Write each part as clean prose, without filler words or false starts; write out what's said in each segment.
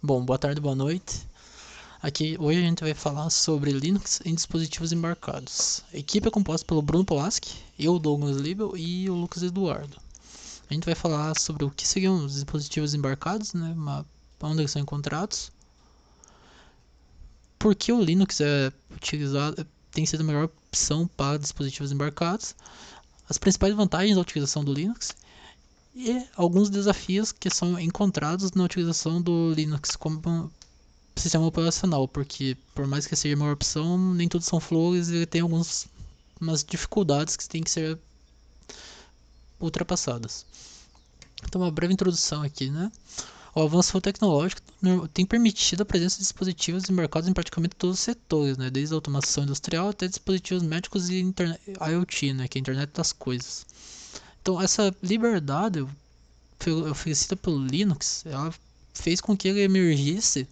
Bom, boa tarde, boa noite. Aqui hoje a gente vai falar sobre Linux em dispositivos embarcados. A equipe é composta pelo Bruno Polaski, eu, Douglas Libel e o Lucas Eduardo. A gente vai falar sobre o que seriam os dispositivos embarcados, né, onde eles são encontrados, por que o Linux é utilizado, tem sido a melhor opção para dispositivos embarcados, as principais vantagens da utilização do Linux e alguns desafios que são encontrados na utilização do Linux como sistema operacional, porque por mais que seja a melhor opção, nem tudo são flores e ele tem algumas dificuldades que têm que ser ultrapassadas. Então, uma breve introdução aqui, né? O avanço tecnológico tem permitido a presença de dispositivos embarcados em praticamente todos os setores, né? Desde a automação industrial até dispositivos médicos e IoT, né? Que é a internet das coisas. Então, essa liberdade oferecida pelo Linux, ela fez com que ele emergisse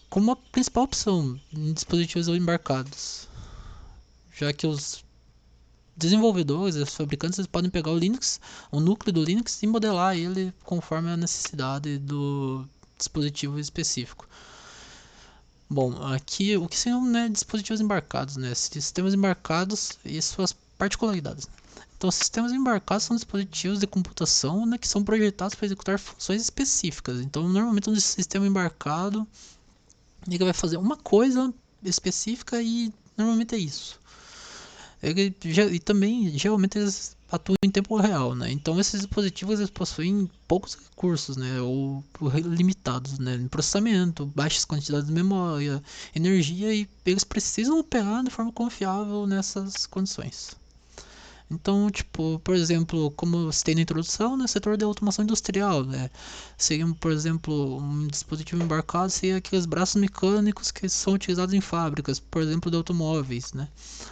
como a principal opção em dispositivos embarcados, já que os desenvolvedores, os fabricantes, eles podem pegar o Linux, o núcleo do Linux e modelar ele conforme a necessidade do dispositivo específico. Bom, aqui o que são, né, dispositivos embarcados, né? Sistemas embarcados e suas particularidades. Então, sistemas embarcados são dispositivos de computação, né, que são projetados para executar funções específicas. Então, normalmente um sistema embarcado ele vai fazer uma coisa específica e normalmente é isso. E também geralmente eles atuam em tempo real, né? Então esses dispositivos eles possuem poucos recursos, né? Ou limitados, né? Em processamento, baixas quantidades de memória, energia e eles precisam operar de forma confiável nessas condições. Então, tipo, por exemplo, como você tem na introdução, né, setor de automação industrial, né? Seria, por exemplo, um dispositivo embarcado seria aqueles braços mecânicos que são utilizados em fábricas, por exemplo, de automóveis, né?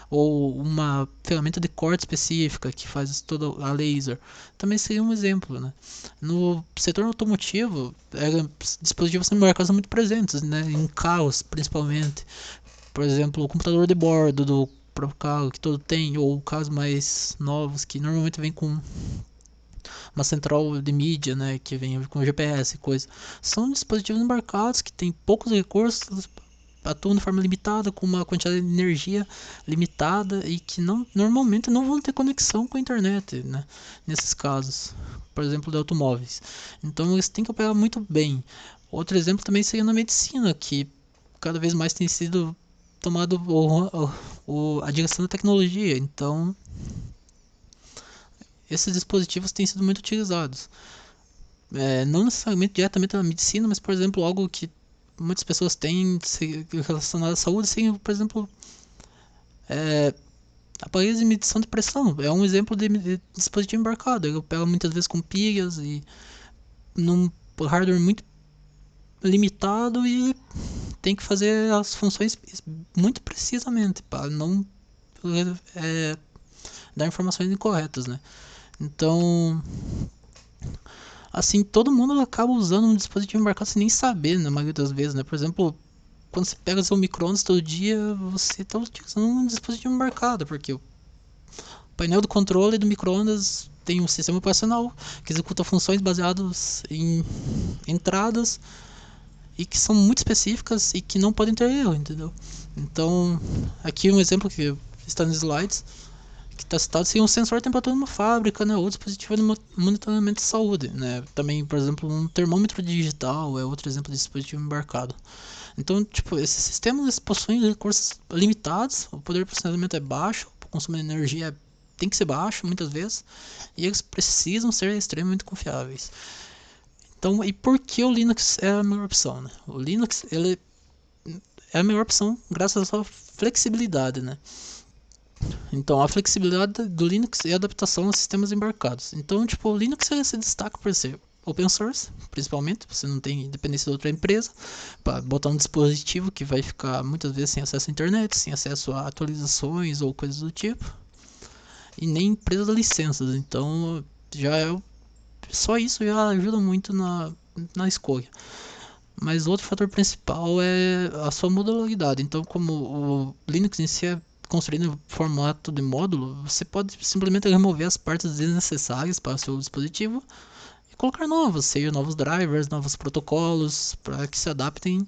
Ou uma ferramenta de corte específica que faz toda a laser. Também seria um exemplo, né? No setor automotivo, dispositivos embarcados são muito presentes, né? Em carros, principalmente. Por exemplo, o computador de bordo do próprio carro que todo tem, ou carros mais novos que normalmente vem com uma central de mídia, né, que vem com GPS e coisa. São dispositivos embarcados que têm poucos recursos, atuam de forma limitada, com uma quantidade de energia limitada e que normalmente não vão ter conexão com a internet, né, nesses casos, por exemplo, de automóveis. Então eles têm que operar muito bem. Outro exemplo também seria na medicina, que cada vez mais tem sido tomado a direção da tecnologia. Então, esses dispositivos têm sido muito utilizados. Não necessariamente diretamente na medicina, mas, por exemplo, algo que muitas pessoas têm relacionado à saúde, seria, por exemplo, aparelhos de medição de pressão. É um exemplo de dispositivo embarcado. Ele opera muitas vezes com pilhas e num hardware muito limitado e tem que fazer as funções muito precisamente para não dar informações incorretas, né? Então, assim, todo mundo acaba usando um dispositivo embarcado sem nem saber, na maioria das vezes, né? Por exemplo, quando você pega seu micro-ondas todo dia, você está utilizando um dispositivo embarcado, porque o painel do controle do micro-ondas tem um sistema operacional que executa funções baseadas em entradas e que são muito específicas e que não podem ter erro, entendeu? Então, aqui um exemplo que está nos slides que está citado seria um sensor de temperatura numa fábrica, né, ou dispositivo de monitoramento de saúde, né. Também, por exemplo, um termômetro digital é outro exemplo de dispositivo embarcado. Então, tipo, esses sistemas possuem recursos limitados, o poder de processamento é baixo, o consumo de energia tem que ser baixo muitas vezes, e eles precisam ser extremamente confiáveis. Então, e por que o Linux é a melhor opção, né? O Linux, ele é a melhor opção graças à sua flexibilidade, né? Então, a flexibilidade do Linux e a adaptação aos sistemas embarcados. Então, tipo, o Linux se destaca por ser open source, principalmente, você não tem dependência de outra empresa, para botar um dispositivo que vai ficar muitas vezes sem acesso à internet, sem acesso a atualizações ou coisas do tipo, e nem presa de licenças. Então, já é só isso já ajuda muito na escolha. Mas outro fator principal é a sua modularidade. Então, como o Linux em si é construído em formato de módulo, você pode simplesmente remover as partes desnecessárias para o seu dispositivo e colocar novos, seja novos drivers, novos protocolos, para que se adaptem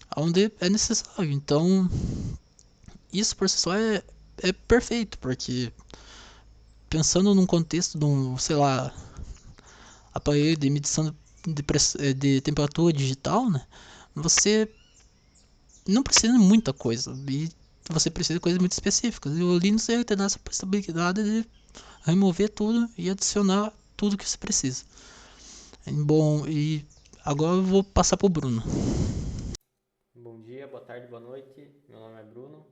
aonde é necessário. Então, isso por si só é perfeito, porque pensando num contexto de um, sei lá, aparelho de medição de temperatura digital, né? Você não precisa de muita coisa e você precisa de coisas muito específicas. E o Linux ele te dá essa possibilidade de remover tudo e adicionar tudo que você precisa. Bom, e agora eu vou passar pro Bruno. Bom dia, boa tarde, boa noite. Meu nome é Bruno.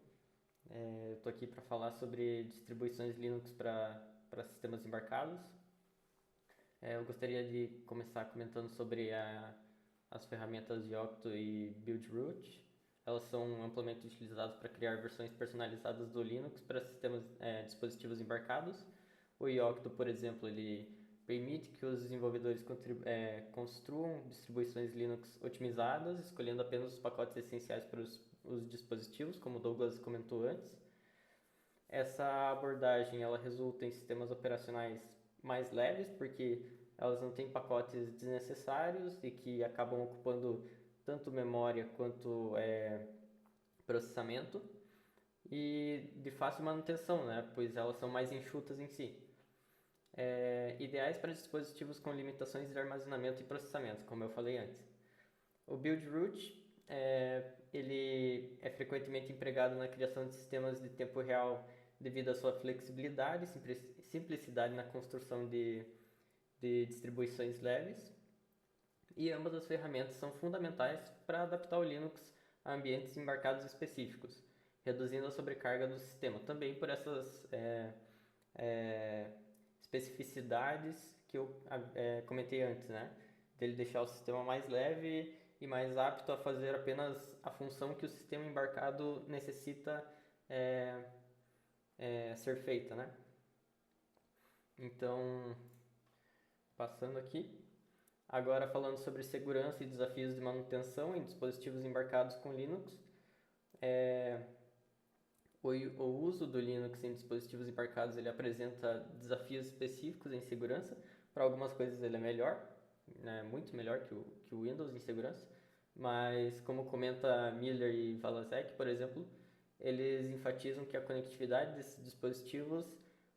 Eu estou aqui para falar sobre distribuições Linux para sistemas embarcados. Eu gostaria de começar comentando sobre as ferramentas Yocto e Buildroot. Elas são amplamente utilizadas para criar versões personalizadas do Linux para sistemas, dispositivos embarcados. O Yocto, por exemplo, ele permite que os desenvolvedores construam distribuições Linux otimizadas, escolhendo apenas os pacotes essenciais para os dispositivos, como o Douglas comentou antes. Essa abordagem ela resulta em sistemas operacionais mais leves, porque elas não têm pacotes desnecessários e que acabam ocupando tanto memória quanto processamento, e de fácil manutenção, né? Pois elas são mais enxutas em si. Ideais para dispositivos com limitações de armazenamento e processamento, como eu falei antes. O Buildroot ele é frequentemente empregado na criação de sistemas de tempo real devido à sua flexibilidade e simplicidade na construção de distribuições leves. E ambas as ferramentas são fundamentais para adaptar o Linux a ambientes embarcados específicos, reduzindo a sobrecarga do sistema. Também por essas especificidades que eu comentei antes, né? Dele deixar o sistema mais leve e mais apto a fazer apenas a função que o sistema embarcado necessita ser feita, né? Então, passando aqui, agora falando sobre segurança e desafios de manutenção em dispositivos embarcados com Linux. O uso do Linux em dispositivos embarcados ele apresenta desafios específicos em segurança. Para algumas coisas ele é melhor, né, muito melhor que o Windows em segurança, mas como comenta Miller e Valasek, por exemplo, eles enfatizam que a conectividade desses dispositivos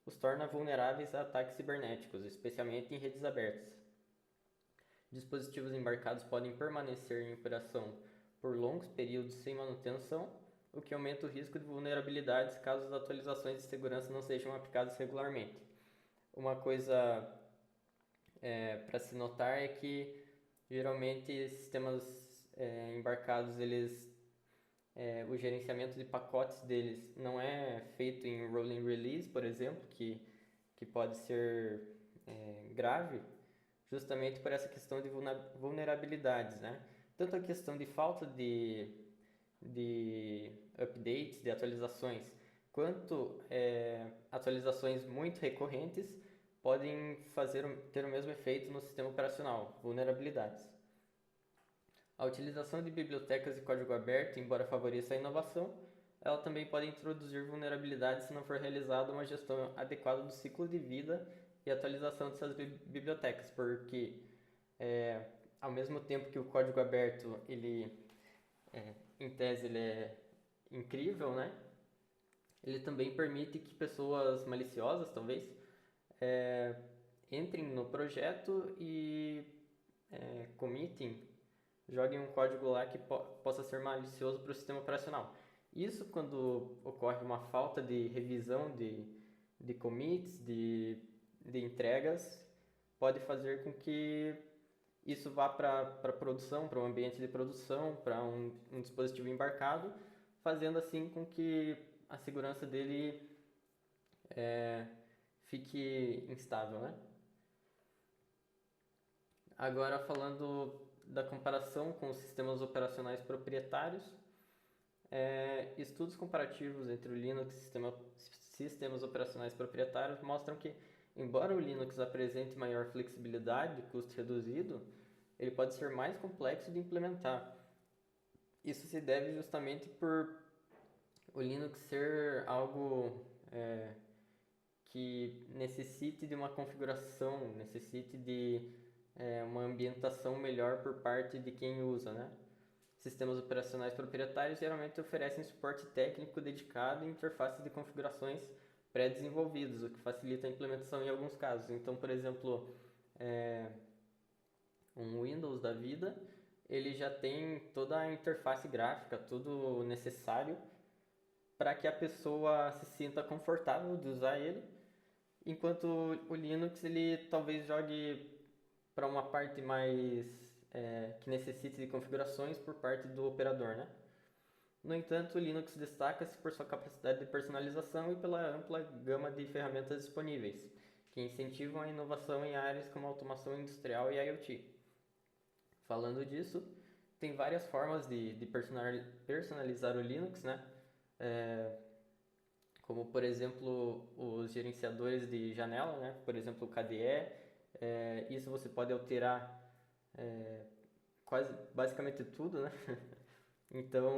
os torna vulneráveis a ataques cibernéticos, especialmente em redes abertas. Dispositivos embarcados podem permanecer em operação por longos períodos sem manutenção, o que aumenta o risco de vulnerabilidades caso as atualizações de segurança não sejam aplicadas regularmente. Uma coisa para se notar é que geralmente sistemas embarcados o gerenciamento de pacotes deles não é feito em rolling release, por exemplo, que pode ser grave, justamente por essa questão de vulnerabilidades, né? Tanto a questão de falta de updates, de atualizações, quanto atualizações muito recorrentes podem ter o mesmo efeito no sistema operacional, vulnerabilidades. A utilização de bibliotecas de código aberto, embora favoreça a inovação, ela também pode introduzir vulnerabilidades se não for realizada uma gestão adequada do ciclo de vida e atualização dessas bibliotecas, porque ao mesmo tempo que o código aberto ele em tese ele é incrível, né? Ele também permite que pessoas maliciosas, talvez, entrem no projeto e commitem, joguem um código lá que possa ser malicioso para o sistema operacional. Isso quando ocorre uma falta de revisão de commits, de entregas, pode fazer com que isso vá para produção, para um ambiente de produção, para um dispositivo embarcado, fazendo assim com que a segurança dele fique instável, né? Agora falando da comparação com os sistemas operacionais proprietários, estudos comparativos entre o Linux e sistemas operacionais proprietários mostram que, embora o Linux apresente maior flexibilidade e custo reduzido, ele pode ser mais complexo de implementar. Isso se deve justamente por o Linux ser algo que necessite de uma configuração, necessite de uma ambientação melhor por parte de quem usa, né? Sistemas operacionais proprietários geralmente oferecem suporte técnico dedicado e interfaces de configurações pré-desenvolvidos, o que facilita a implementação em alguns casos. Então, por exemplo, um Windows da vida, ele já tem toda a interface gráfica, tudo necessário para que a pessoa se sinta confortável de usar ele, enquanto o Linux ele talvez jogue para uma parte mais que necessite de configurações por parte do operador, né? No entanto, o Linux destaca-se por sua capacidade de personalização e pela ampla gama de ferramentas disponíveis, que incentivam a inovação em áreas como automação industrial e IoT. Falando disso, tem várias formas de personalizar o Linux, né? Como, por exemplo, os gerenciadores de janela, né? Por exemplo, o KDE. Isso você pode alterar quase basicamente tudo, né? Então,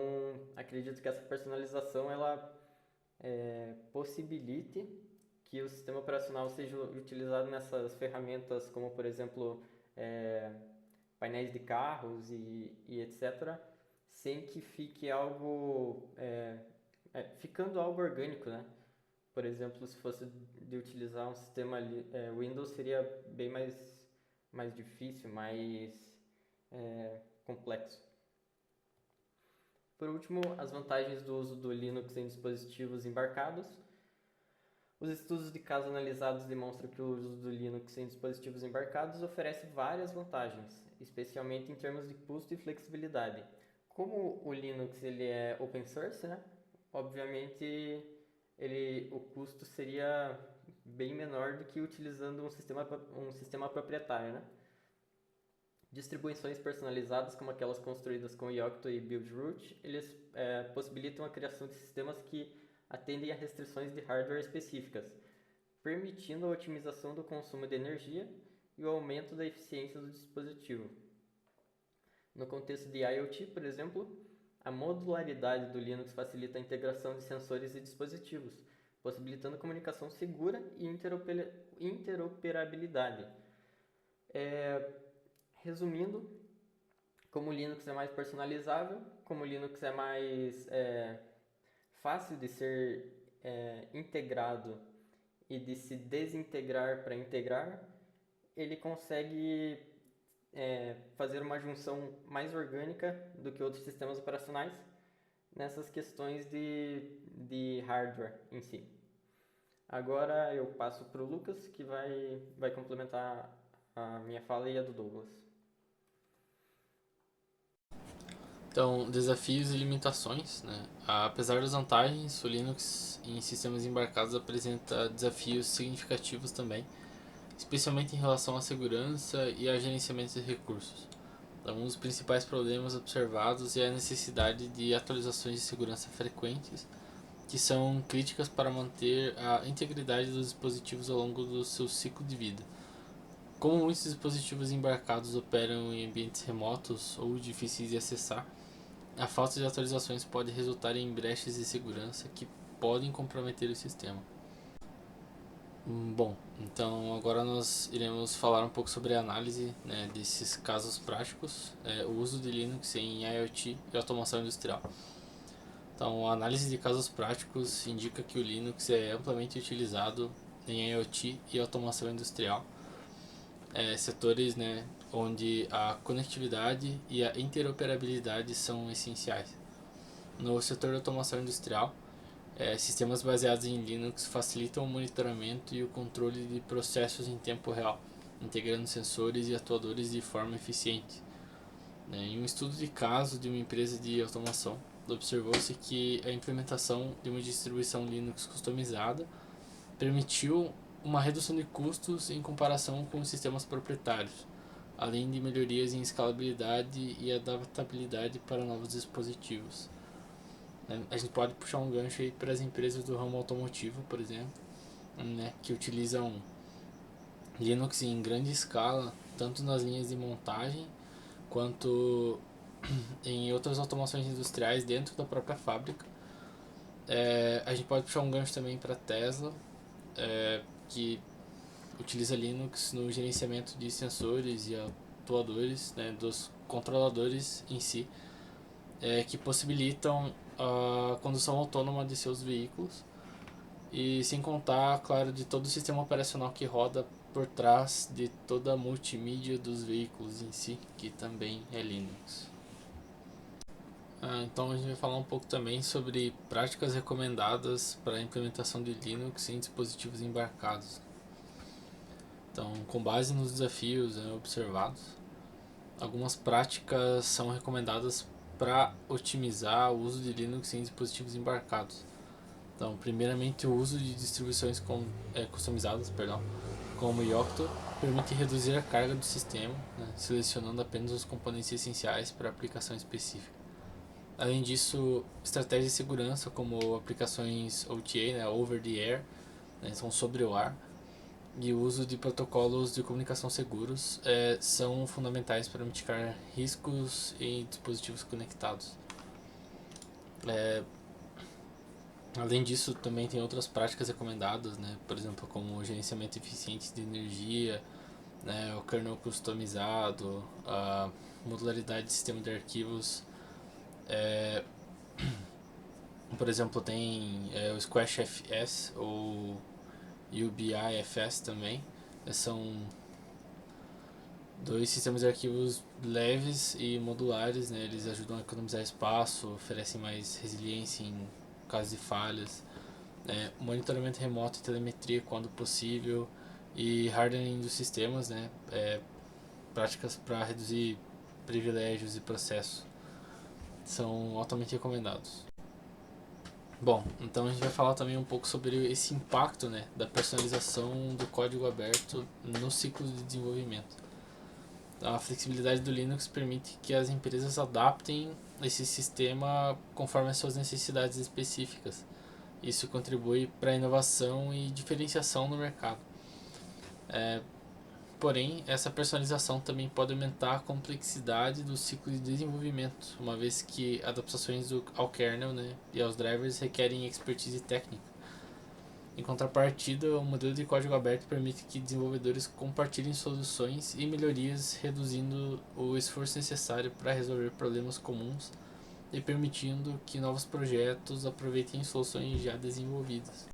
acredito que essa personalização ela possibilite que o sistema operacional seja utilizado nessas ferramentas, como por exemplo painéis de carros e etc., sem que fique algo ficando algo orgânico, né? Por exemplo, se fosse de utilizar um sistema Windows seria bem mais difícil, mais complexo. Por último, as vantagens do uso do Linux em dispositivos embarcados. Os estudos de caso analisados demonstram que o uso do Linux em dispositivos embarcados oferece várias vantagens, especialmente em termos de custo e flexibilidade. Como o Linux ele é open source, né? Obviamente o custo seria bem menor do que utilizando um sistema proprietário, né? Distribuições personalizadas, como aquelas construídas com Yocto e Buildroot, eles possibilitam a criação de sistemas que atendem a restrições de hardware específicas, permitindo a otimização do consumo de energia e o aumento da eficiência do dispositivo. No contexto de IoT, por exemplo, a modularidade do Linux facilita a integração de sensores e dispositivos, possibilitando comunicação segura e interoperabilidade. Resumindo, como o Linux é mais personalizável, como o Linux é mais fácil de ser integrado e de se desintegrar para integrar, ele consegue fazer uma junção mais orgânica do que outros sistemas operacionais nessas questões de hardware em si. Agora eu passo para o Lucas, que vai complementar a minha fala e a do Douglas. Então, desafios e limitações, né? Apesar das vantagens, o Linux em sistemas embarcados apresenta desafios significativos também, especialmente em relação à segurança e ao gerenciamento de recursos. Então, um dos principais problemas observados é a necessidade de atualizações de segurança frequentes, que são críticas para manter a integridade dos dispositivos ao longo do seu ciclo de vida. Como muitos dispositivos embarcados operam em ambientes remotos ou difíceis de acessar, a falta de atualizações pode resultar em brechas de segurança que podem comprometer o sistema. Bom, então agora nós iremos falar um pouco sobre a análise, né, desses casos práticos, o uso de Linux em IoT e automação industrial. Então, a análise de casos práticos indica que o Linux é amplamente utilizado em IoT e automação industrial, setores, né, onde a conectividade e a interoperabilidade são essenciais. No setor de automação industrial, sistemas baseados em Linux facilitam o monitoramento e o controle de processos em tempo real, integrando sensores e atuadores de forma eficiente. Em um estudo de caso de uma empresa de automação, observou-se que a implementação de uma distribuição Linux customizada permitiu uma redução de custos em comparação com os sistemas proprietários, além de melhorias em escalabilidade e adaptabilidade para novos dispositivos. A gente pode puxar um gancho aí para as empresas do ramo automotivo, por exemplo, né, que utilizam Linux em grande escala, tanto nas linhas de montagem quanto em outras automações industriais dentro da própria fábrica. A gente pode puxar um gancho também para a Tesla, que utiliza Linux no gerenciamento de sensores e atuadores, né, dos controladores em si, que possibilitam a condução autônoma de seus veículos, e sem contar, claro, de todo o sistema operacional que roda por trás de toda a multimídia dos veículos em si, que também é Linux. Então a gente vai falar um pouco também sobre práticas recomendadas para a implementação de Linux em dispositivos embarcados. Então, com base nos desafios observados, algumas práticas são recomendadas para otimizar o uso de Linux em dispositivos embarcados. Então, primeiramente, o uso de distribuições customizadas, como Yocto, permite reduzir a carga do sistema, né, selecionando apenas os componentes essenciais para a aplicação específica. Além disso, estratégias de segurança como aplicações OTA, né, over the air, né, são sobre o ar, e o uso de protocolos de comunicação seguros são fundamentais para mitigar riscos em dispositivos conectados. Além disso, também tem outras práticas recomendadas, né, por exemplo, como o gerenciamento eficiente de energia, né, o kernel customizado, a modularidade de sistema de arquivos. Por exemplo, tem o SquashFS ou UBIFS também. São dois sistemas de arquivos leves e modulares, né? Eles ajudam a economizar espaço, oferecem mais resiliência em caso de falhas, monitoramento remoto e telemetria quando possível, e hardening dos sistemas, né? Práticas para reduzir privilégios e processos são altamente recomendados. Bom, então a gente vai falar também um pouco sobre esse impacto, né, da personalização do código aberto no ciclo de desenvolvimento. A flexibilidade do Linux permite que as empresas adaptem esse sistema conforme as suas necessidades específicas. Isso contribui para a inovação e diferenciação no mercado. Porém, essa personalização também pode aumentar a complexidade do ciclo de desenvolvimento, uma vez que adaptações ao kernel, né, e aos drivers requerem expertise técnica. Em contrapartida, o modelo de código aberto permite que desenvolvedores compartilhem soluções e melhorias, reduzindo o esforço necessário para resolver problemas comuns e permitindo que novos projetos aproveitem soluções já desenvolvidas.